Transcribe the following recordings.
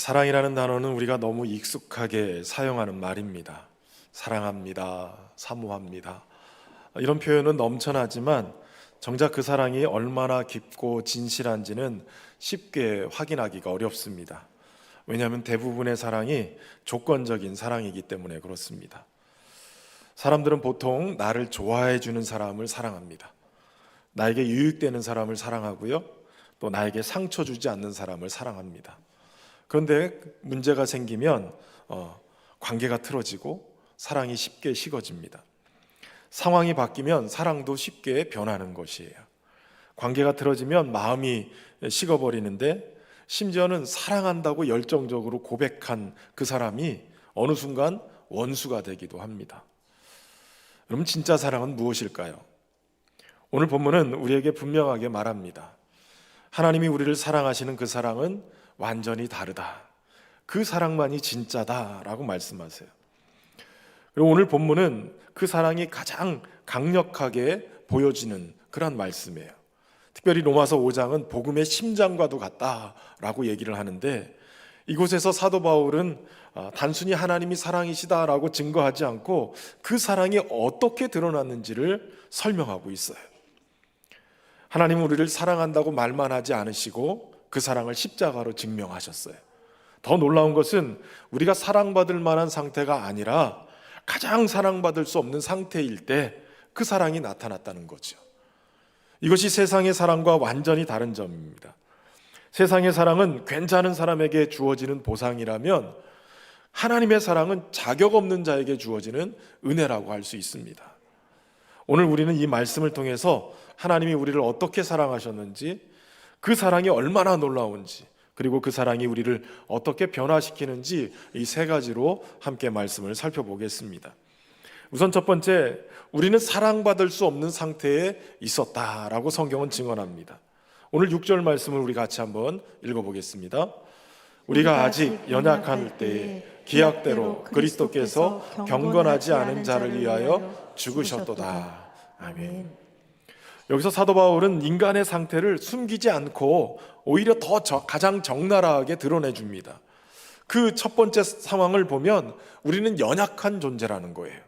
사랑이라는 단어는 우리가 너무 익숙하게 사용하는 말입니다. 사랑합니다. 사모합니다. 이런 표현은 넘쳐나지만 정작 그 사랑이 얼마나 깊고 진실한지는 쉽게 확인하기가 어렵습니다. 왜냐하면 대부분의 사랑이 조건적인 사랑이기 때문에 그렇습니다. 사람들은 보통 나를 좋아해 주는 사람을 사랑합니다. 나에게 유익되는 사람을 사랑하고요. 또 나에게 상처 주지 않는 사람을 사랑합니다. 그런데 문제가 생기면 관계가 틀어지고 사랑이 쉽게 식어집니다. 상황이 바뀌면 사랑도 쉽게 변하는 것이에요. 관계가 틀어지면 마음이 식어버리는데 심지어는 사랑한다고 열정적으로 고백한 그 사람이 어느 순간 원수가 되기도 합니다. 그럼 진짜 사랑은 무엇일까요? 오늘 본문은 우리에게 분명하게 말합니다. 하나님이 우리를 사랑하시는 그 사랑은 완전히 다르다. 그 사랑만이 진짜다라고 말씀하세요. 그리고 오늘 본문은 그 사랑이 가장 강력하게 보여지는 그런 말씀이에요. 특별히 로마서 5장은 복음의 심장과도 같다라고 얘기를 하는데 이곳에서 사도 바울은 단순히 하나님이 사랑이시다라고 증거하지 않고 그 사랑이 어떻게 드러났는지를 설명하고 있어요. 하나님은 우리를 사랑한다고 말만 하지 않으시고 그 사랑을 십자가로 증명하셨어요. 더 놀라운 것은 우리가 사랑받을 만한 상태가 아니라 가장 사랑받을 수 없는 상태일 때 그 사랑이 나타났다는 거죠. 이것이 세상의 사랑과 완전히 다른 점입니다. 세상의 사랑은 괜찮은 사람에게 주어지는 보상이라면 하나님의 사랑은 자격 없는 자에게 주어지는 은혜라고 할 수 있습니다. 오늘 우리는 이 말씀을 통해서 하나님이 우리를 어떻게 사랑하셨는지, 그 사랑이 얼마나 놀라운지, 그리고 그 사랑이 우리를 어떻게 변화시키는지 이 세 가지로 함께 말씀을 살펴보겠습니다. 우선 첫 번째, 우리는 사랑받을 수 없는 상태에 있었다라고 성경은 증언합니다. 오늘 6절 말씀을 우리 같이 한번 읽어보겠습니다. 우리가 아직 연약한 때에 기약대로 그리스도께서 경건하지 않은 자를 위하여 죽으셨도다. 아멘. 여기서 사도 바울은 인간의 상태를 숨기지 않고 오히려 가장 적나라하게 드러내줍니다. 그 첫 번째 상황을 보면 우리는 연약한 존재라는 거예요.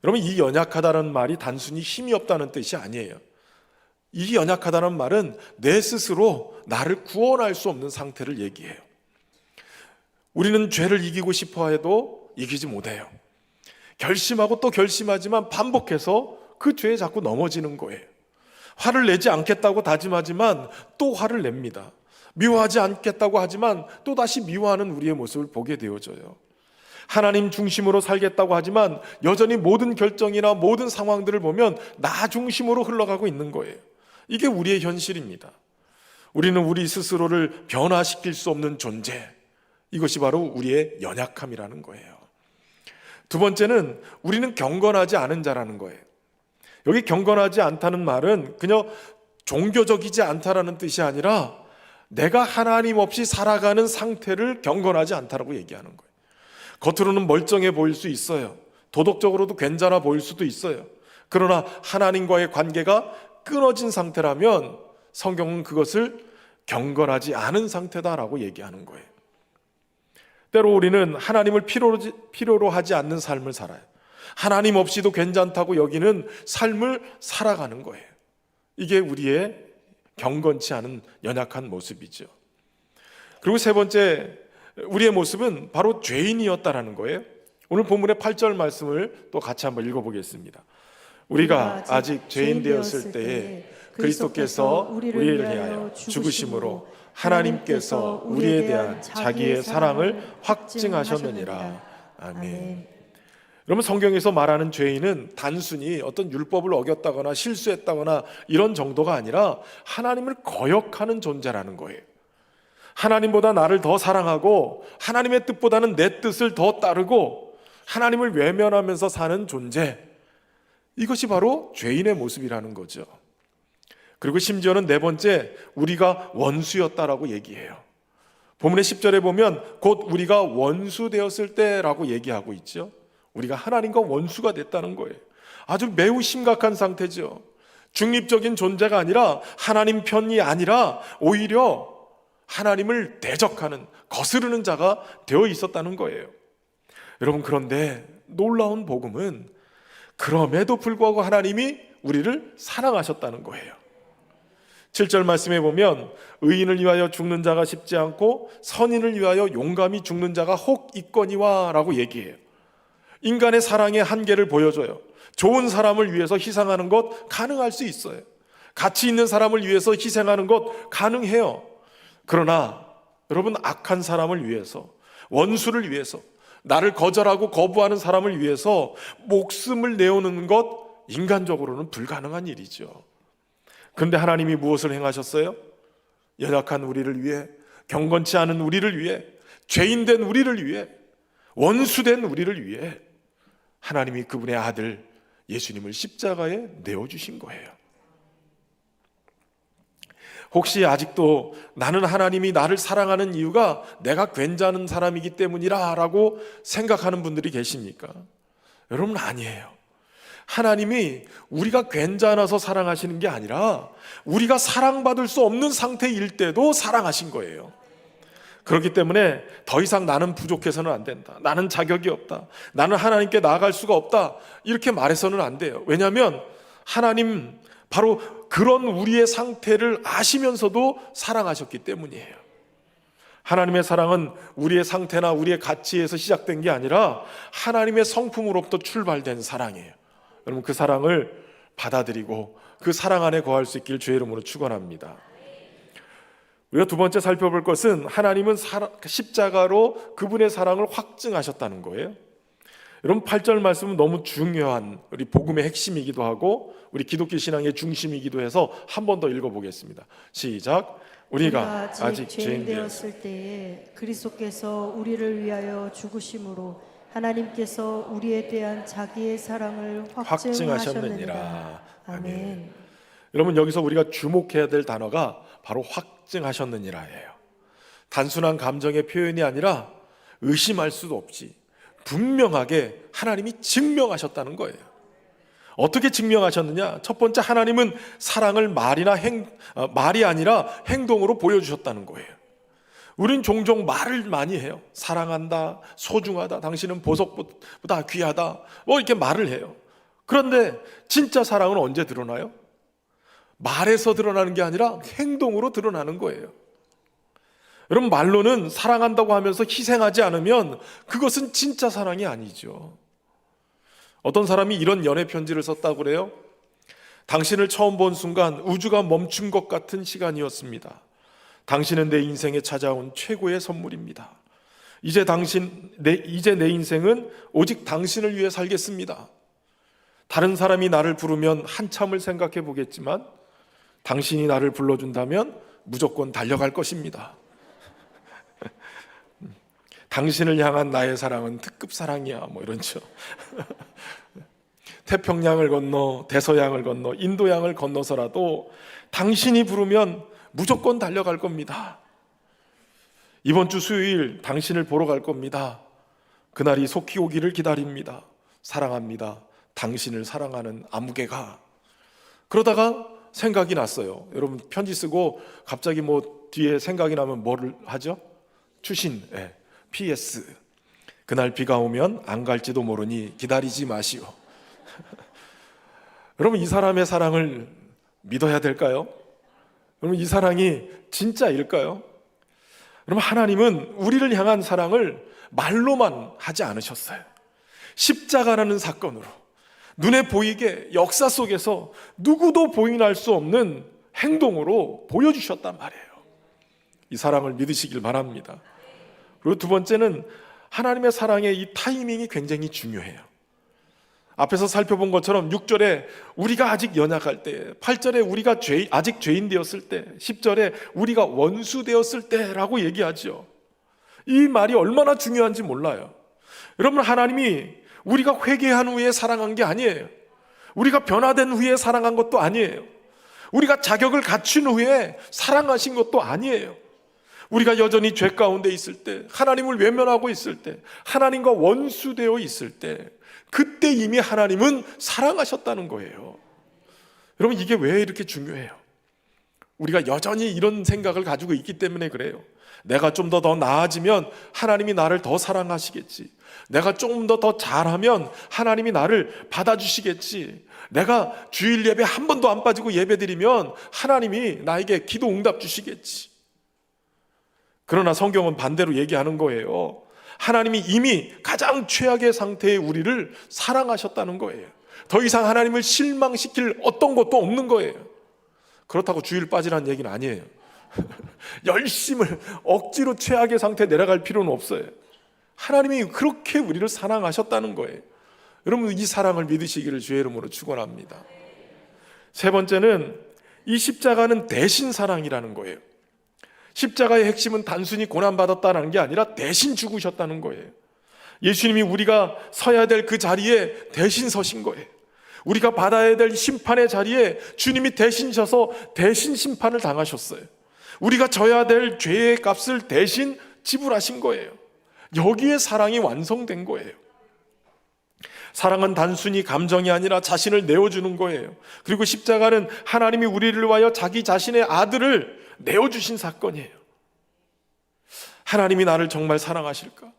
여러분, 이 연약하다는 말이 단순히 힘이 없다는 뜻이 아니에요. 이 연약하다는 말은 내 스스로 나를 구원할 수 없는 상태를 얘기해요. 우리는 죄를 이기고 싶어 해도 이기지 못해요. 결심하고 또 결심하지만 반복해서 그 죄에 자꾸 넘어지는 거예요. 화를 내지 않겠다고 다짐하지만 또 화를 냅니다. 미워하지 않겠다고 하지만 또다시 미워하는 우리의 모습을 보게 되어져요. 하나님 중심으로 살겠다고 하지만 여전히 모든 결정이나 모든 상황들을 보면 나 중심으로 흘러가고 있는 거예요. 이게 우리의 현실입니다. 우리는 우리 스스로를 변화시킬 수 없는 존재, 이것이 바로 우리의 연약함이라는 거예요. 두 번째는 우리는 경건하지 않은 자라는 거예요. 여기 경건하지 않다는 말은 그냥 종교적이지 않다라는 뜻이 아니라 내가 하나님 없이 살아가는 상태를 경건하지 않다라고 얘기하는 거예요. 겉으로는 멀쩡해 보일 수 있어요. 도덕적으로도 괜찮아 보일 수도 있어요. 그러나 하나님과의 관계가 끊어진 상태라면 성경은 그것을 경건하지 않은 상태다라고 얘기하는 거예요. 때로 우리는 하나님을 필요로 하지 않는 삶을 살아요. 하나님 없이도 괜찮다고 여기는 삶을 살아가는 거예요. 이게 우리의 경건치 않은 연약한 모습이죠. 그리고 세 번째, 우리의 모습은 바로 죄인이었다라는 거예요. 오늘 본문의 8절 말씀을 또 같이 한번 읽어보겠습니다. 우리가 아직 죄인 되었을 때에 그리스도께서 우리를 위하여 죽으심으로 하나님께서 우리에 대한 자기의 사랑을 확증하셨느니라. 아멘. 여러분, 성경에서 말하는 죄인은 단순히 어떤 율법을 어겼다거나 실수했다거나 이런 정도가 아니라 하나님을 거역하는 존재라는 거예요. 하나님보다 나를 더 사랑하고 하나님의 뜻보다는 내 뜻을 더 따르고 하나님을 외면하면서 사는 존재, 이것이 바로 죄인의 모습이라는 거죠. 그리고 심지어는 네 번째, 우리가 원수였다라고 얘기해요. 본문의 10절에 보면 곧 우리가 원수 되었을 때라고 얘기하고 있죠. 우리가 하나님과 원수가 됐다는 거예요. 아주 매우 심각한 상태죠. 중립적인 존재가 아니라 하나님 편이 아니라 오히려 하나님을 대적하는, 거스르는 자가 되어 있었다는 거예요. 여러분, 그런데 놀라운 복음은 그럼에도 불구하고 하나님이 우리를 사랑하셨다는 거예요. 7절 말씀에 보면 의인을 위하여 죽는 자가 쉽지 않고 선인을 위하여 용감히 죽는 자가 혹 있거니와 라고 얘기해요. 인간의 사랑의 한계를 보여줘요. 좋은 사람을 위해서 희생하는 것 가능할 수 있어요. 가치 있는 사람을 위해서 희생하는 것 가능해요. 그러나 여러분, 악한 사람을 위해서, 원수를 위해서, 나를 거절하고 거부하는 사람을 위해서 목숨을 내어놓는 것, 인간적으로는 불가능한 일이죠. 그런데 하나님이 무엇을 행하셨어요? 연약한 우리를 위해, 경건치 않은 우리를 위해, 죄인된 우리를 위해, 원수된 우리를 위해 하나님이 그분의 아들 예수님을 십자가에 내어주신 거예요. 혹시 아직도 나는 하나님이 나를 사랑하는 이유가 내가 괜찮은 사람이기 때문이라 라고 생각하는 분들이 계십니까? 여러분, 아니에요. 하나님이 우리가 괜찮아서 사랑하시는 게 아니라 우리가 사랑받을 수 없는 상태일 때도 사랑하신 거예요. 그렇기 때문에 더 이상 나는 부족해서는 안 된다, 나는 자격이 없다, 나는 하나님께 나아갈 수가 없다, 이렇게 말해서는 안 돼요. 왜냐하면 하나님 바로 그런 우리의 상태를 아시면서도 사랑하셨기 때문이에요. 하나님의 사랑은 우리의 상태나 우리의 가치에서 시작된 게 아니라 하나님의 성품으로부터 출발된 사랑이에요. 여러분, 그 사랑을 받아들이고 그 사랑 안에 거할 수 있기를 주의 이름으로 축원합니다. 우리가 두 번째 살펴볼 것은 하나님은 십자가로 그분의 사랑을 확증하셨다는 거예요. 여러분, 8절 말씀은 너무 중요한 우리 복음의 핵심이기도 하고 우리 기독교 신앙의 중심이기도 해서 한 번 더 읽어보겠습니다. 시작. 우리가 아직 죄인 되었을 때에 그리스도께서 우리를 위하여 죽으심으로 하나님께서 우리에 대한 자기의 사랑을 확증하셨느니라. 아멘. 여러분, 여기서 우리가 주목해야 될 단어가 바로 확증하셨느니라예요. 단순한 감정의 표현이 아니라 의심할 수도 없이 분명하게 하나님이 증명하셨다는 거예요. 어떻게 증명하셨느냐? 첫 번째, 하나님은 사랑을 말이 아니라 행동으로 보여주셨다는 거예요. 우린 종종 말을 많이 해요. 사랑한다, 소중하다, 당신은 보석보다 귀하다, 뭐 이렇게 말을 해요. 그런데 진짜 사랑은 언제 드러나요? 말에서 드러나는 게 아니라 행동으로 드러나는 거예요. 여러분, 말로는 사랑한다고 하면서 희생하지 않으면 그것은 진짜 사랑이 아니죠. 어떤 사람이 이런 연애 편지를 썼다고 그래요. 당신을 처음 본 순간 우주가 멈춘 것 같은 시간이었습니다. 당신은 내 인생에 찾아온 최고의 선물입니다. 이제 내 인생은 오직 당신을 위해 살겠습니다. 다른 사람이 나를 부르면 한참을 생각해 보겠지만 당신이 나를 불러준다면 무조건 달려갈 것입니다. 당신을 향한 나의 사랑은 특급 사랑이야, 뭐 이런죠. 태평양을 건너 대서양을 건너 인도양을 건너서라도 당신이 부르면 무조건 달려갈 겁니다. 이번 주 수요일 당신을 보러 갈 겁니다. 그날이 속히 오기를 기다립니다. 사랑합니다. 당신을 사랑하는 아무개가. 그러다가 생각이 났어요. 여러분, 편지 쓰고 갑자기 뭐 뒤에 생각이 나면 뭐를 하죠? 추신, PS. 그날 비가 오면 안 갈지도 모르니 기다리지 마시오. 여러분, 이 사람의 사랑을 믿어야 될까요? 여러분, 이 사랑이 진짜일까요? 여러분, 하나님은 우리를 향한 사랑을 말로만 하지 않으셨어요. 십자가라는 사건으로 눈에 보이게 역사 속에서 누구도 보인할 수 없는 행동으로 보여주셨단 말이에요. 이 사랑을 믿으시길 바랍니다. 그리고 두 번째는 하나님의 사랑의 이 타이밍이 굉장히 중요해요. 앞에서 살펴본 것처럼 6절에 우리가 아직 연약할 때, 8절에 우리가 아직 죄인 되었을 때, 10절에 우리가 원수 되었을 때라고 얘기하죠. 이 말이 얼마나 중요한지 몰라요. 여러분, 하나님이 우리가 회개한 후에 사랑한 게 아니에요. 우리가 변화된 후에 사랑한 것도 아니에요. 우리가 자격을 갖춘 후에 사랑하신 것도 아니에요. 우리가 여전히 죄 가운데 있을 때, 하나님을 외면하고 있을 때, 하나님과 원수되어 있을 때, 그때 이미 하나님은 사랑하셨다는 거예요. 여러분, 이게 왜 이렇게 중요해요? 우리가 여전히 이런 생각을 가지고 있기 때문에 그래요. 내가 좀 더 나아지면 하나님이 나를 더 사랑하시겠지. 내가 좀 더 잘하면 하나님이 나를 받아주시겠지. 내가 주일 예배 한 번도 안 빠지고 예배 드리면 하나님이 나에게 기도 응답 주시겠지. 그러나 성경은 반대로 얘기하는 거예요. 하나님이 이미 가장 최악의 상태의 우리를 사랑하셨다는 거예요. 더 이상 하나님을 실망시킬 어떤 것도 없는 거예요. 그렇다고 주일 빠지라는 얘기는 아니에요. 열심을 억지로 최악의 상태에 내려갈 필요는 없어요. 하나님이 그렇게 우리를 사랑하셨다는 거예요. 여러분, 이 사랑을 믿으시기를 주의 이름으로 축원합니다. 세 번째는 이 십자가는 대신 사랑이라는 거예요. 십자가의 핵심은 단순히 고난받았다는 게 아니라 대신 죽으셨다는 거예요. 예수님이 우리가 서야 될 그 자리에 대신 서신 거예요. 우리가 받아야 될 심판의 자리에 주님이 대신 져서 대신 심판을 당하셨어요. 우리가 져야 될 죄의 값을 대신 지불하신 거예요. 여기에 사랑이 완성된 거예요. 사랑은 단순히 감정이 아니라 자신을 내어주는 거예요. 그리고 십자가는 하나님이 우리를 위하여 자기 자신의 아들을 내어주신 사건이에요. 하나님이 나를 정말 사랑하실까?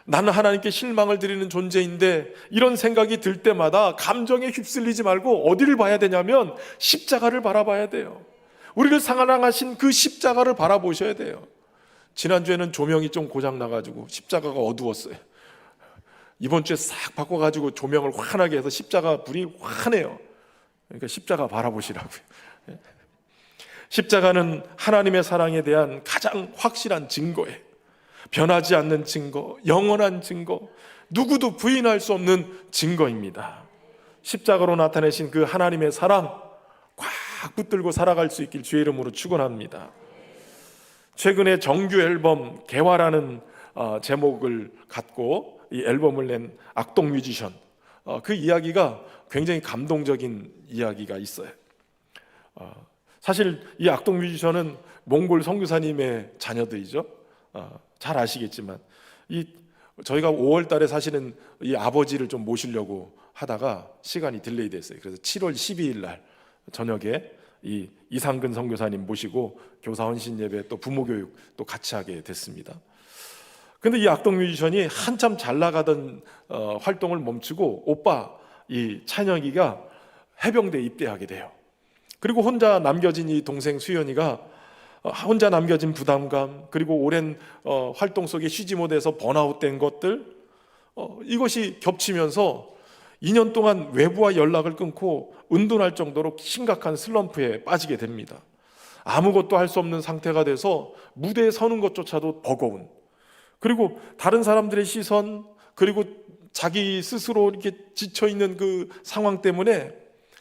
나는 하나님께 실망을 드리는 존재인데, 이런 생각이 들 때마다 감정에 휩쓸리지 말고 어디를 봐야 되냐면 십자가를 바라봐야 돼요. 우리를 사랑하신 그 십자가를 바라보셔야 돼요. 지난주에는 조명이 좀 고장나가지고 십자가가 어두웠어요. 이번 주에 싹 바꿔가지고 조명을 환하게 해서 십자가 불이 환해요. 그러니까 십자가 바라보시라고요. 십자가는 하나님의 사랑에 대한 가장 확실한 증거예요. 변하지 않는 증거, 영원한 증거, 누구도 부인할 수 없는 증거입니다. 십자가로 나타내신 그 하나님의 사랑 꽉 붙들고 살아갈 수 있길 주의 이름으로 축원합니다. 최근에 정규 앨범 개화라는 제목을 갖고 이 앨범을 낸 악동 뮤지션, 그 이야기가 굉장히 감동적인 이야기가 있어요. 사실 이 악동 뮤지션은 몽골 선교사님의 자녀들이죠. 잘 아시겠지만 저희가 5월 달에 사실은 이 아버지를 좀 모시려고 하다가 시간이 딜레이 됐어요. 그래서 7월 12일 날 저녁에 이 이상근 선교사님 모시고 교사 헌신 예배 또 부모 교육 또 같이 하게 됐습니다. 근데 이 악동 뮤지션이 한참 잘 나가던 활동을 멈추고 오빠 이 찬혁이가 해병대에 입대하게 돼요. 그리고 혼자 남겨진 이 동생 수연이가 혼자 남겨진 부담감, 그리고 오랜 활동 속에 쉬지 못해서 번아웃된 것들, 이것이 겹치면서 2년 동안 외부와 연락을 끊고 은둔할 정도로 심각한 슬럼프에 빠지게 됩니다. 아무것도 할 수 없는 상태가 돼서 무대에 서는 것조차도 버거운, 그리고 다른 사람들의 시선, 그리고 자기 스스로 이렇게 지쳐있는 그 상황 때문에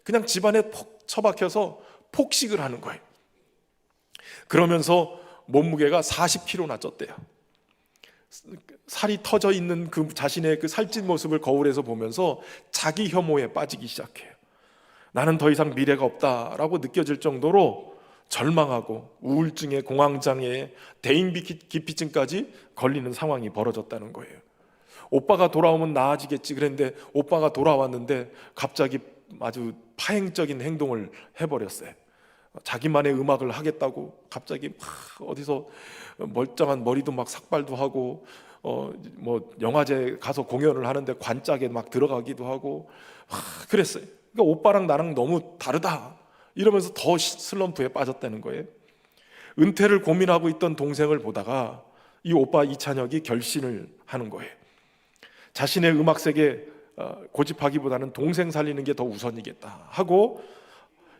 그냥 집안에 푹 처박혀서 폭식을 하는 거예요. 그러면서 몸무게가 40kg나 쪘대요. 살이 터져 있는 그 자신의 그 살찐 모습을 거울에서 보면서 자기 혐오에 빠지기 시작해요. 나는 더 이상 미래가 없다라고 느껴질 정도로 절망하고 우울증에 공황장애에 대인기피증까지 걸리는 상황이 벌어졌다는 거예요. 오빠가 돌아오면 나아지겠지 그랬는데 오빠가 돌아왔는데 갑자기 아주 파행적인 행동을 해버렸어요. 자기만의 음악을 하겠다고 갑자기 막 어디서 멀쩡한 머리도 막 삭발도 하고 뭐 영화제 가서 공연을 하는데 관짝에 막 들어가기도 하고 그랬어요. 그러니까 오빠랑 나랑 너무 다르다 이러면서 더 슬럼프에 빠졌다는 거예요. 은퇴를 고민하고 있던 동생을 보다가 이 오빠 이찬혁이 결심을 하는 거예요. 자신의 음악 세계 고집하기보다는 동생 살리는 게 더 우선이겠다 하고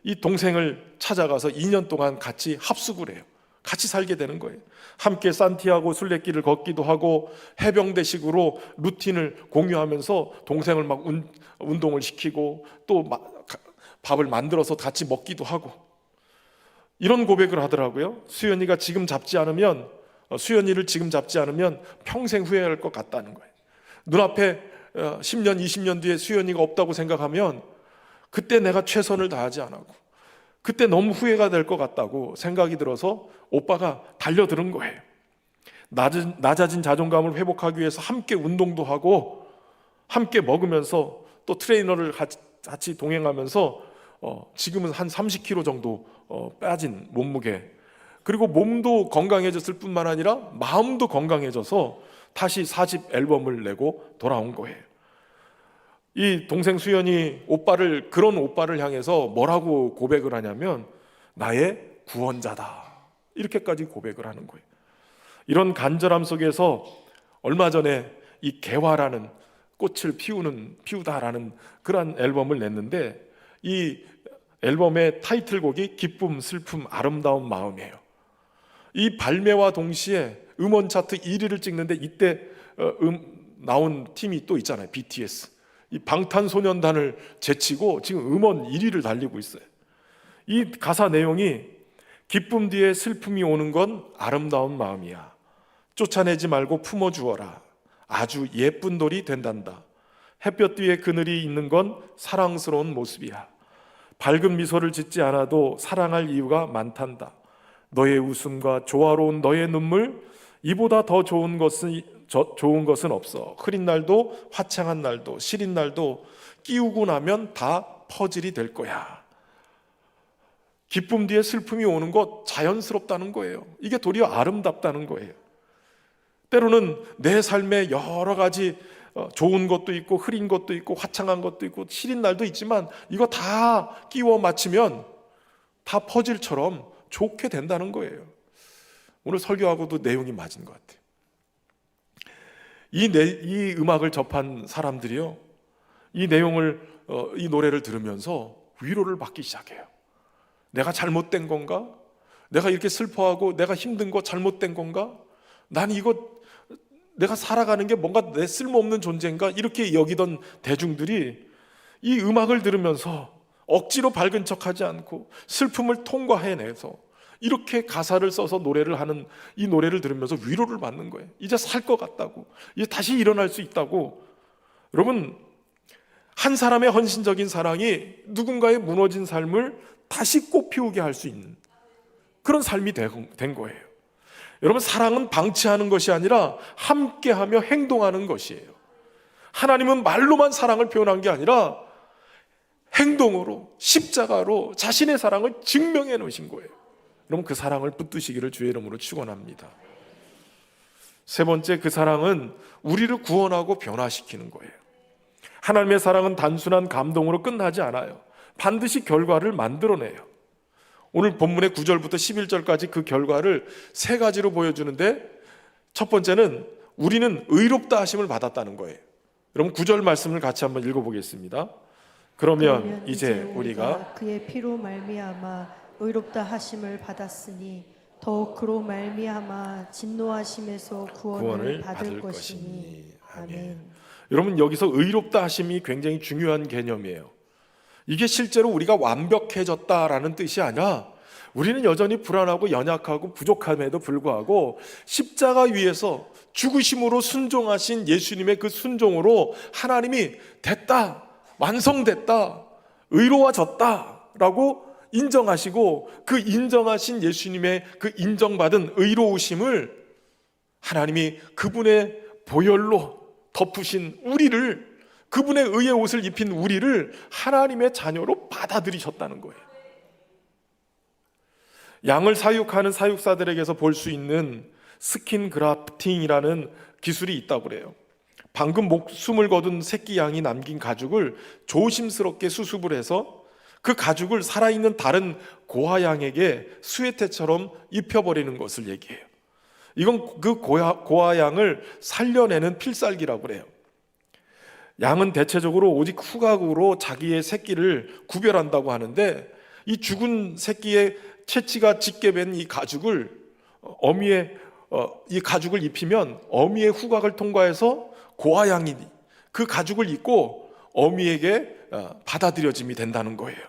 이 동생을 찾아가서 2년 동안 같이 합숙을 해요. 같이 살게 되는 거예요. 함께 산티아고 순례길을 걷기도 하고 해병대식으로 루틴을 공유하면서 동생을 막 운동을 시키고 또 밥을 만들어서 같이 먹기도 하고 이런 고백을 하더라고요. 수연이를 지금 잡지 않으면 평생 후회할 것 같다는 거예요. 눈앞에 10년, 20년 뒤에 수연이가 없다고 생각하면 그때 내가 최선을 다하지 않았고 그때 너무 후회가 될 것 같다고 생각이 들어서 오빠가 달려드는 거예요. 낮아진 자존감을 회복하기 위해서 함께 운동도 하고 함께 먹으면서 또 트레이너를 같이 동행하면서 지금은 한 30kg 정도 빠진 몸무게, 그리고 몸도 건강해졌을 뿐만 아니라 마음도 건강해져서 다시 4집 앨범을 내고 돌아온 거예요. 이 동생 수연이 그런 오빠를 향해서 뭐라고 고백을 하냐면 나의 구원자다, 이렇게까지 고백을 하는 거예요. 이런 간절함 속에서 얼마 전에 이 개화라는 꽃을 피우다라는 그런 앨범을 냈는데, 이 앨범의 타이틀곡이 기쁨, 슬픔, 아름다운 마음이에요. 이 발매와 동시에 음원 차트 1위를 찍는데, 이때 나온 팀이 또 있잖아요. BTS. 이 방탄소년단을 제치고 지금 음원 1위를 달리고 있어요. 이 가사 내용이 기쁨 뒤에 슬픔이 오는 건 아름다운 마음이야. 쫓아내지 말고 품어주어라. 아주 예쁜 돌이 된단다. 햇볕 뒤에 그늘이 있는 건 사랑스러운 모습이야. 밝은 미소를 짓지 않아도 사랑할 이유가 많단다. 너의 웃음과 조화로운 너의 눈물, 이보다 더 좋은 것은 없어. 흐린 날도 화창한 날도 시린 날도 끼우고 나면 다 퍼즐이 될 거야. 기쁨 뒤에 슬픔이 오는 것 자연스럽다는 거예요. 이게 도리어 아름답다는 거예요. 때로는 내 삶에 여러 가지 좋은 것도 있고 흐린 것도 있고 화창한 것도 있고 시린 날도 있지만, 이거 다 끼워 맞추면 다 퍼즐처럼 좋게 된다는 거예요. 오늘 설교하고도 내용이 맞은 것 같아요. 이 음악을 접한 사람들이요, 이 노래를 들으면서 위로를 받기 시작해요. 내가 잘못된 건가? 내가 이렇게 슬퍼하고 내가 힘든 거 잘못된 건가? 내가 살아가는 게 뭔가 내 쓸모없는 존재인가? 이렇게 여기던 대중들이 이 음악을 들으면서 억지로 밝은 척하지 않고 슬픔을 통과해내서 이렇게 가사를 써서 노래를 하는 이 노래를 들으면서 위로를 받는 거예요. 이제 살 것 같다고, 이제 다시 일어날 수 있다고. 여러분, 한 사람의 헌신적인 사랑이 누군가의 무너진 삶을 다시 꽃피우게 할 수 있는 그런 삶이 된 거예요. 여러분, 사랑은 방치하는 것이 아니라 함께하며 행동하는 것이에요. 하나님은 말로만 사랑을 표현한 게 아니라 행동으로, 십자가로 자신의 사랑을 증명해 놓으신 거예요. 여러분, 그 사랑을 붙드시기를 주의 이름으로 축원합니다. 세 번째, 그 사랑은 우리를 구원하고 변화시키는 거예요. 하나님의 사랑은 단순한 감동으로 끝나지 않아요. 반드시 결과를 만들어내요. 오늘 본문의 9절부터 11절까지 그 결과를 세 가지로 보여주는데, 첫 번째는 우리는 의롭다 하심을 받았다는 거예요. 여러분, 9절 말씀을 같이 한번 읽어보겠습니다. 그러면 이제 우리가 그의 피로 말미암아 의롭다 하심을 받았으니 더욱 그로 말미암아 진노하심에서 구원을 받을 것이니. 아멘. 여러분, 여기서 의롭다 하심이 굉장히 중요한 개념이에요. 이게 실제로 우리가 완벽해졌다라는 뜻이 아니라, 우리는 여전히 불안하고 연약하고 부족함에도 불구하고 십자가 위에서 죽으심으로 순종하신 예수님의 그 순종으로 하나님이 됐다, 완성됐다, 의로워졌다라고 인정하시고, 그 인정하신 예수님의 그 인정받은 의로우심을 하나님이 그분의 보혈로 덮으신 우리를, 그분의 의의 옷을 입힌 우리를 하나님의 자녀로 받아들이셨다는 거예요. 양을 사육하는 사육사들에게서 볼 수 있는 스킨 그라프팅이라는 기술이 있다고 그래요. 방금 목숨을 거둔 새끼 양이 남긴 가죽을 조심스럽게 수습을 해서 그 가죽을 살아있는 다른 고아양에게 스웨터처럼 입혀버리는 것을 얘기해요. 이건 그 고아양을 살려내는 필살기라고 그래요. 양은 대체적으로 오직 후각으로 자기의 새끼를 구별한다고 하는데, 이 죽은 새끼의 채취가 짙게 밴 이 가죽을 이 가죽을 입히면 어미의 후각을 통과해서 고아양이 그 가죽을 입고 어미에게 받아들여짐이 된다는 거예요.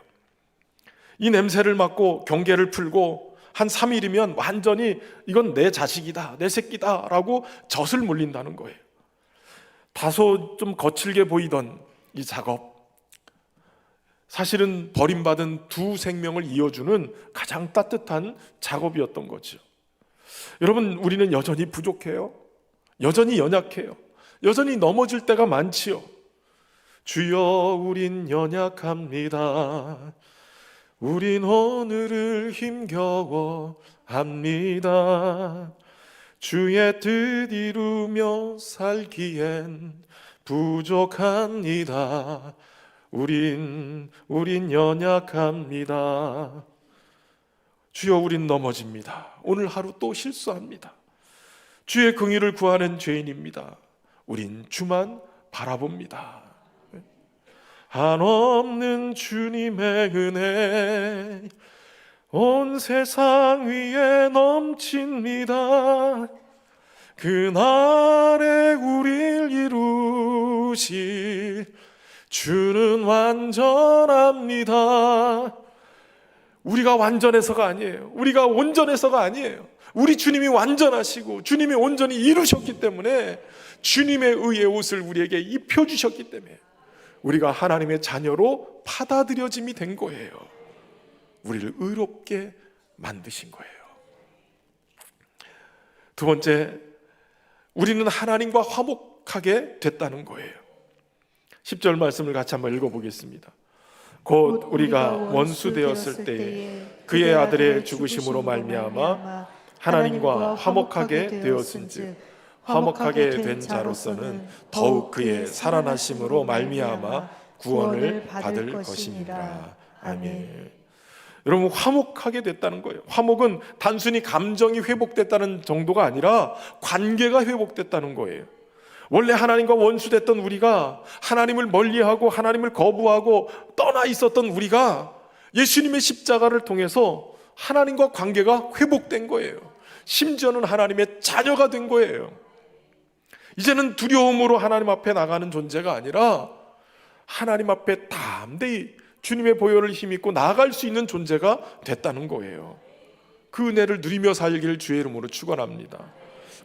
이 냄새를 맡고 경계를 풀고 한 3일이면 완전히 이건 내 자식이다, 내 새끼다 라고 젖을 물린다는 거예요. 다소 좀 거칠게 보이던 이 작업, 사실은 버림받은 두 생명을 이어주는 가장 따뜻한 작업이었던 거죠. 여러분, 우리는 여전히 부족해요. 여전히 연약해요. 여전히 넘어질 때가 많지요. 주여, 우린 연약합니다. 우린 오늘을 힘겨워 합니다. 주의 뜻 이루며 살기엔 부족합니다. 우린 연약합니다. 주여, 우린 넘어집니다. 오늘 하루 또 실수합니다. 주의 긍휼을 구하는 죄인입니다. 우린 주만 바라봅니다. 한없는 주님의 은혜 온 세상 위에 넘칩니다. 그날에 우릴 이루실 주는 완전합니다. 우리가 완전해서가 아니에요. 우리가 온전해서가 아니에요. 우리 주님이 완전하시고 주님이 온전히 이루셨기 때문에, 주님의 의의 옷을 우리에게 입혀주셨기 때문에 우리가 하나님의 자녀로 받아들여짐이 된 거예요. 우리를 의롭게 만드신 거예요. 두 번째, 우리는 하나님과 화목하게 됐다는 거예요. 10절 말씀을 같이 한번 읽어보겠습니다. 곧 우리가 원수 되었을 때에 그의 아들의 죽으심으로 말미암아 하나님과 화목하게 되었은즉 화목하게 된 자로서는 더욱 그의 살아나심으로 말미암아 구원을 받을 것이니라. 아멘. 여러분, 화목하게 됐다는 거예요. 화목은 단순히 감정이 회복됐다는 정도가 아니라 관계가 회복됐다는 거예요. 원래 하나님과 원수됐던 우리가, 하나님을 멀리하고 하나님을 거부하고 떠나 있었던 우리가 예수님의 십자가를 통해서 하나님과 관계가 회복된 거예요. 심지어는 하나님의 자녀가 된 거예요. 이제는 두려움으로 하나님 앞에 나가는 존재가 아니라 하나님 앞에 담대히 주님의 보혈을 힘입고 나아갈 수 있는 존재가 됐다는 거예요. 그 은혜를 누리며 살기를 주의 이름으로 축원합니다.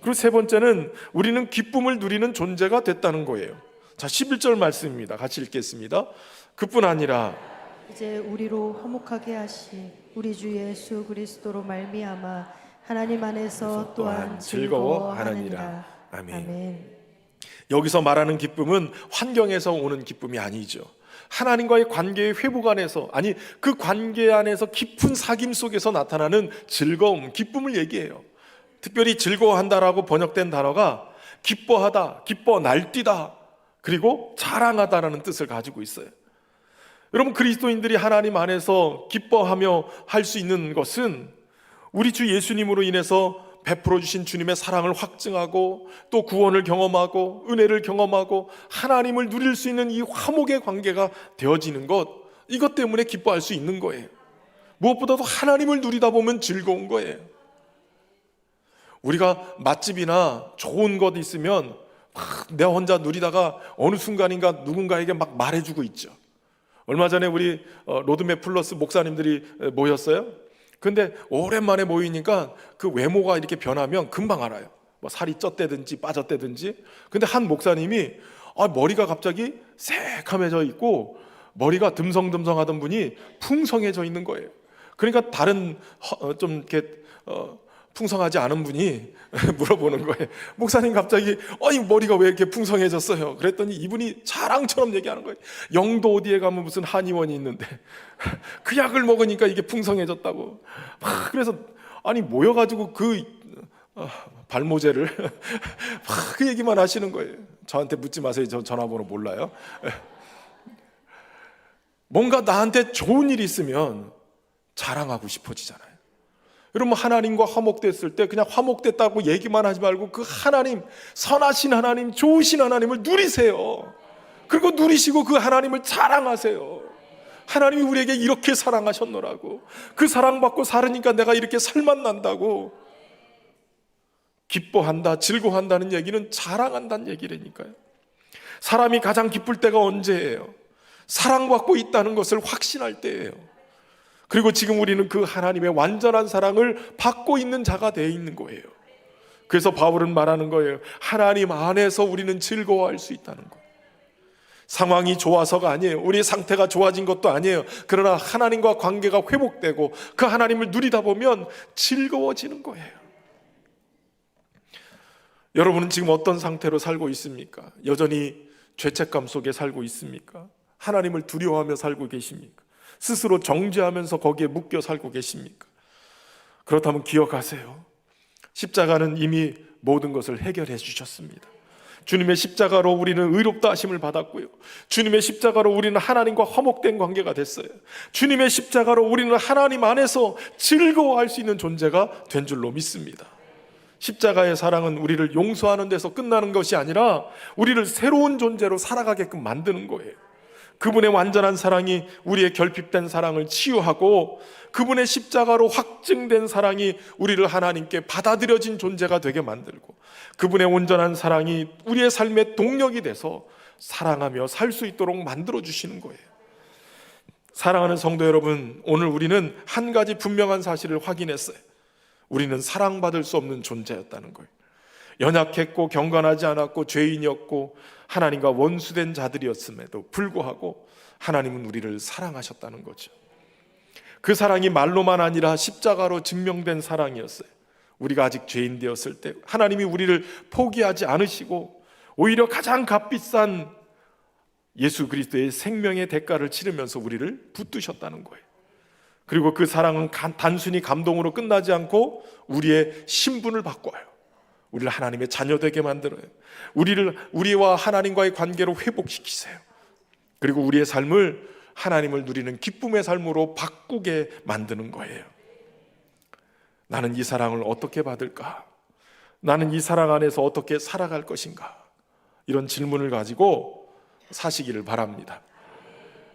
그리고 세 번째는 우리는 기쁨을 누리는 존재가 됐다는 거예요. 자, 11절 말씀입니다. 같이 읽겠습니다. 그뿐 아니라 이제 우리로 화목하게 하신 우리 주 예수 그리스도로 말미암아 하나님 안에서 또한 즐거워하느니라. 아멘. 여기서 말하는 기쁨은 환경에서 오는 기쁨이 아니죠. 하나님과의 관계의 회복 안에서, 아니 그 관계 안에서 깊은 사귐 속에서 나타나는 즐거움, 기쁨을 얘기해요. 특별히 즐거워한다라고 번역된 단어가 기뻐하다, 기뻐 날뛰다, 그리고 자랑하다라는 뜻을 가지고 있어요. 여러분, 그리스도인들이 하나님 안에서 기뻐하며 할 수 있는 것은 우리 주 예수님으로 인해서 베풀어 주신 주님의 사랑을 확증하고 또 구원을 경험하고 은혜를 경험하고 하나님을 누릴 수 있는 이 화목의 관계가 되어지는 것, 이것 때문에 기뻐할 수 있는 거예요. 무엇보다도 하나님을 누리다 보면 즐거운 거예요. 우리가 맛집이나 좋은 것 있으면 막 내가 혼자 누리다가 어느 순간인가 누군가에게 막 말해주고 있죠. 얼마 전에 우리 로드맵 플러스 목사님들이 모였어요. 근데 오랜만에 모이니까 그 외모가 이렇게 변하면 금방 알아요. 뭐 살이 쪘다든지 빠졌다든지. 근데 한 목사님이 머리가 갑자기 새카매져 있고 머리가 듬성듬성하던 분이 풍성해져 있는 거예요. 그러니까 다른 좀 이렇게 풍성하지 않은 분이 물어보는 거예요. 목사님, 갑자기 머리가 왜 이렇게 풍성해졌어요? 그랬더니 이분이 자랑처럼 얘기하는 거예요. 영도 어디에 가면 무슨 한의원이 있는데 그 약을 먹으니까 이게 풍성해졌다고. 그래서 모여가지고 그 발모제를 그 얘기만 하시는 거예요. 저한테 묻지 마세요. 저 전화번호 몰라요. 뭔가 나한테 좋은 일이 있으면 자랑하고 싶어지잖아요. 여러분, 하나님과 화목됐을 때 그냥 화목됐다고 얘기만 하지 말고 그 하나님, 선하신 하나님, 좋으신 하나님을 누리세요. 그리고 누리시고 그 하나님을 자랑하세요. 하나님이 우리에게 이렇게 사랑하셨노라고, 그 사랑받고 살으니까 내가 이렇게 살맛난다고. 기뻐한다, 즐거워한다는 얘기는 자랑한다는 얘기라니까요. 사람이 가장 기쁠 때가 언제예요? 사랑받고 있다는 것을 확신할 때예요. 그리고 지금 우리는 그 하나님의 완전한 사랑을 받고 있는 자가 되어 있는 거예요. 그래서 바울은 말하는 거예요. 하나님 안에서 우리는 즐거워할 수 있다는 거예요. 상황이 좋아서가 아니에요. 우리의 상태가 좋아진 것도 아니에요. 그러나 하나님과 관계가 회복되고 그 하나님을 누리다 보면 즐거워지는 거예요. 여러분은 지금 어떤 상태로 살고 있습니까? 여전히 죄책감 속에 살고 있습니까? 하나님을 두려워하며 살고 계십니까? 스스로 정죄하면서 거기에 묶여 살고 계십니까? 그렇다면 기억하세요. 십자가는 이미 모든 것을 해결해 주셨습니다. 주님의 십자가로 우리는 의롭다 하심을 받았고요, 주님의 십자가로 우리는 하나님과 화목된 관계가 됐어요. 주님의 십자가로 우리는 하나님 안에서 즐거워할 수 있는 존재가 된 줄로 믿습니다. 십자가의 사랑은 우리를 용서하는 데서 끝나는 것이 아니라 우리를 새로운 존재로 살아가게끔 만드는 거예요. 그분의 완전한 사랑이 우리의 결핍된 사랑을 치유하고, 그분의 십자가로 확증된 사랑이 우리를 하나님께 받아들여진 존재가 되게 만들고, 그분의 온전한 사랑이 우리의 삶의 동력이 돼서 사랑하며 살 수 있도록 만들어 주시는 거예요. 사랑하는 성도 여러분, 오늘 우리는 한 가지 분명한 사실을 확인했어요. 우리는 사랑받을 수 없는 존재였다는 거예요. 연약했고 경건하지 않았고 죄인이었고 하나님과 원수된 자들이었음에도 불구하고 하나님은 우리를 사랑하셨다는 거죠. 그 사랑이 말로만 아니라 십자가로 증명된 사랑이었어요. 우리가 아직 죄인 되었을 때 하나님이 우리를 포기하지 않으시고 오히려 가장 값비싼 예수 그리스도의 생명의 대가를 치르면서 우리를 붙드셨다는 거예요. 그리고 그 사랑은 단순히 감동으로 끝나지 않고 우리의 신분을 바꿔요. 우리를 하나님의 자녀 되게 만들어요. 우리와 하나님과의 관계로 회복시키세요. 그리고 우리의 삶을 하나님을 누리는 기쁨의 삶으로 바꾸게 만드는 거예요. 나는 이 사랑을 어떻게 받을까? 나는 이 사랑 안에서 어떻게 살아갈 것인가? 이런 질문을 가지고 사시기를 바랍니다.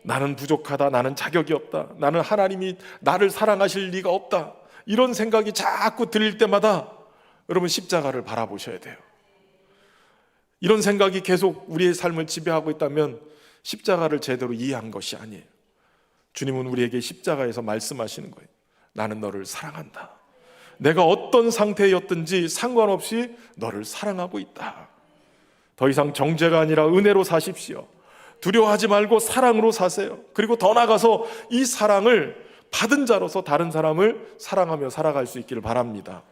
나는 부족하다, 나는 자격이 없다, 나는 하나님이 나를 사랑하실 리가 없다, 이런 생각이 자꾸 들릴 때마다 여러분 십자가를 바라보셔야 돼요. 이런 생각이 계속 우리의 삶을 지배하고 있다면 십자가를 제대로 이해한 것이 아니에요. 주님은 우리에게 십자가에서 말씀하시는 거예요. 나는 너를 사랑한다. 내가 어떤 상태였든지 상관없이 너를 사랑하고 있다. 더 이상 정죄가 아니라 은혜로 사십시오. 두려워하지 말고 사랑으로 사세요. 그리고 더 나아가서 이 사랑을 받은 자로서 다른 사람을 사랑하며 살아갈 수 있기를 바랍니다.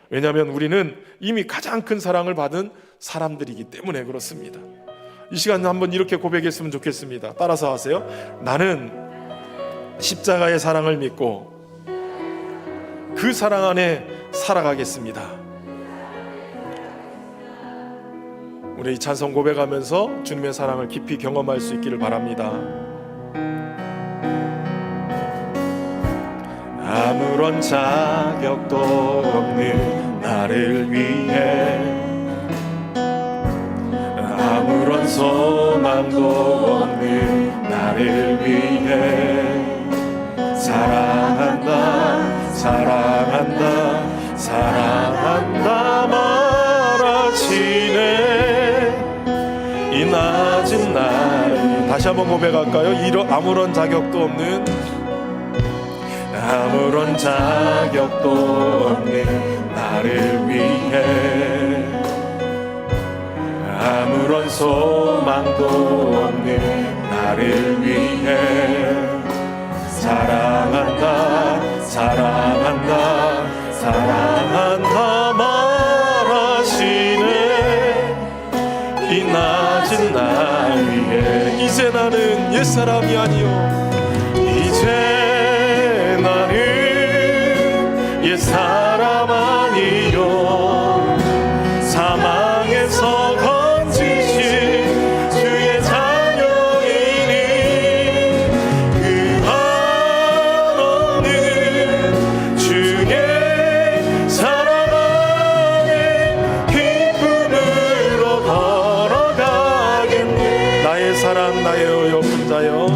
왜냐하면 우리는 이미 가장 큰 사랑을 받은 사람들이기 때문에 그렇습니다. 이 시간 한번 이렇게 고백했으면 좋겠습니다. 따라서 하세요. 나는 십자가의 사랑을 믿고 그 사랑 안에 살아가겠습니다. 우리 이 찬송 고백하면서 주님의 사랑을 깊이 경험할 수 있기를 바랍니다. 아무런 자격도 없는 나를 위해, 아무런 소망도 없는 나를 위해 사랑한다, 사랑한다, 사랑한다 말하시네. 이 낮은 날 다시 한번 고백할까요? 아무런 자격도 없는, 아무런 자격도 없는 나를 위해, 아무런 소망도 없는 나를 위해 사랑한다, 사랑한다, 사랑한다 말하시네. 이 낮은 날 위해 이제 나는 옛사람이 아니요, 이제 나는 옛사람 아니요, 사망에서 건지신 주의 자녀이니 그 한없는 주의 사랑 안에 기쁨으로 걸어가겠네. 나의 사랑, 나의 어여쁜 자여,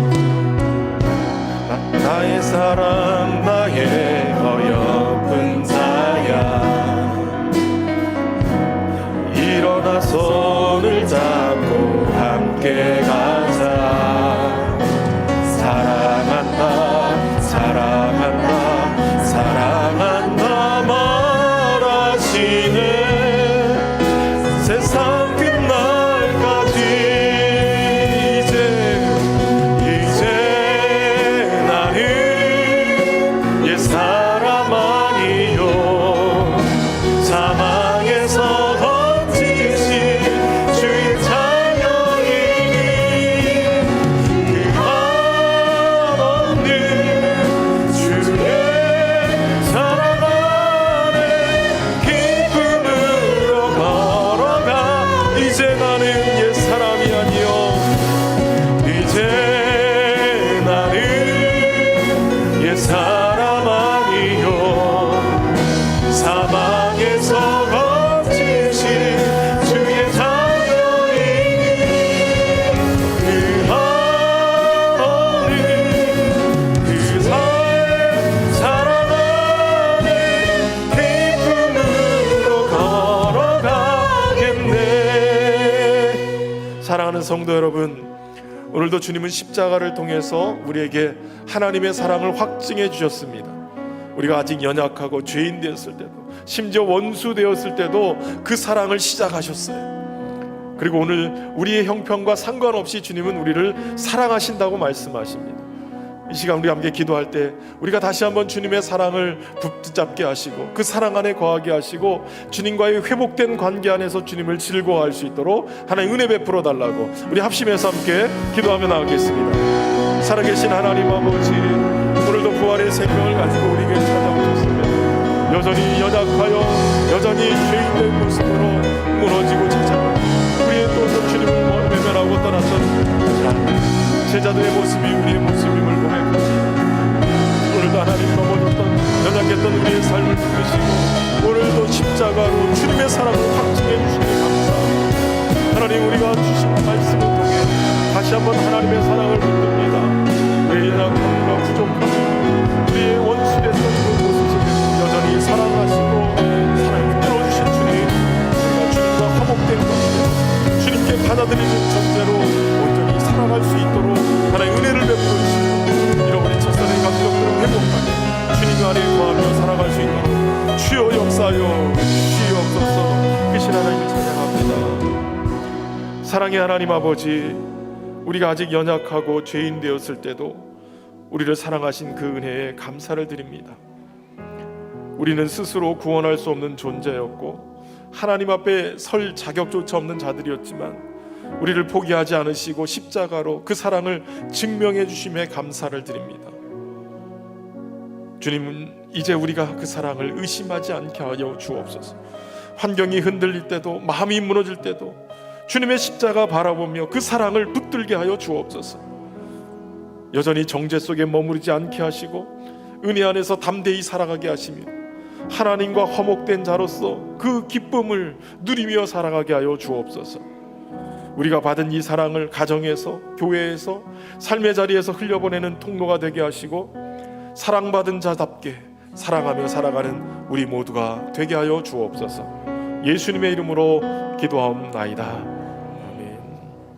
나의 사랑, 나의 어여쁜 자야, 일어나 손을 잡고 함께 가자. 사랑한다, 사랑한다, 사랑한다 말하시네. 세상 끝날까지 이제 나는 옛사람 아니요, 사망에서 건지신 주의 자녀이니 나는 옛 사람이 아니요 이제 나는 옛 사람 아니요 사방에서 거치신 주의 자녀이니 그 하늘 그 사회 사랑하는 기쁨으로 걸어가겠네. 사랑하는 성도 여러분, 오늘도 주님은 십자가를 통해서 우리에게 하나님의 사랑을 확증해 주셨습니다. 우리가 아직 연약하고 죄인 되었을 때도, 심지어 원수 되었을 때도 그 사랑을 시작하셨어요. 그리고 오늘 우리의 형편과 상관없이 주님은 우리를 사랑하신다고 말씀하십니다. 이 시간 우리 함께 기도할 때 우리가 다시 한번 주님의 사랑을 붙잡게 하시고 그 사랑 안에 거하게 하시고 주님과의 회복된 관계 안에서 주님을 즐거워할 수 있도록 하나님 은혜 베풀어 달라고 우리 합심해서 함께 기도하며 나가겠습니다. 살아계신 하나님 아버지, 오늘도 부활의 생명을 가지고 우리에게 찾아오셨습니다. 여전히 연약하여 여전히 죄인된 모습으로 무너지고 찾아가 우리의 또 주님을 외면하고 떠났던 제자들의 모습이 우리의 모습임을 고백합니다. 오늘도 하나님 넘어졌던 연약했던 우리의 삶을 부르시고 오늘도 십자가로 주님의 사랑을 확증해 주시니 감사합니다. 하나님, 우리가 주신 말씀을 통해 다시 한번 하나님의 사랑을 붙듭니다. 우리의 연약함과 부족함, 우리의 원수됐던 그 모습 속에서 여전히 사랑하시고 사랑을 붙들어주신 주님, 우리가 주님과 화목된 관계, 주님께 받아들이는 존재로 온전히 살아갈 수 있도록 하나님 은혜를 베풀어 주시고 잃어버린 첫사랑의 감격들을 회복하며 주님 안에 거하며 살아갈 수 있도록 주여 역사하여 주시옵소서. 크신 하나님을 찬양합니다. 사랑의 하나님 아버지, 우리가 아직 연약하고 죄인 되었을 때도 우리를 사랑하신 그 은혜에 감사를 드립니다. 우리는 스스로 구원할 수 없는 존재였고 하나님 앞에 설 자격조차 없는 자들이었지만 우리를 포기하지 않으시고 십자가로 그 사랑을 증명해 주심에 감사를 드립니다. 주님은 이제 우리가 그 사랑을 의심하지 않게 하여 주옵소서. 환경이 흔들릴 때도, 마음이 무너질 때도 주님의 십자가 바라보며 그 사랑을 붙들게 하여 주옵소서. 여전히 정죄 속에 머무르지 않게 하시고 은혜 안에서 담대히 살아가게 하시며 하나님과 화목된 자로서 그 기쁨을 누리며 살아가게 하여 주옵소서. 우리가 받은 이 사랑을 가정에서, 교회에서, 삶의 자리에서 흘려보내는 통로가 되게 하시고 사랑받은 자답게 사랑하며 살아가는 우리 모두가 되게 하여 주옵소서. 예수님의 이름으로 기도하옵나이다.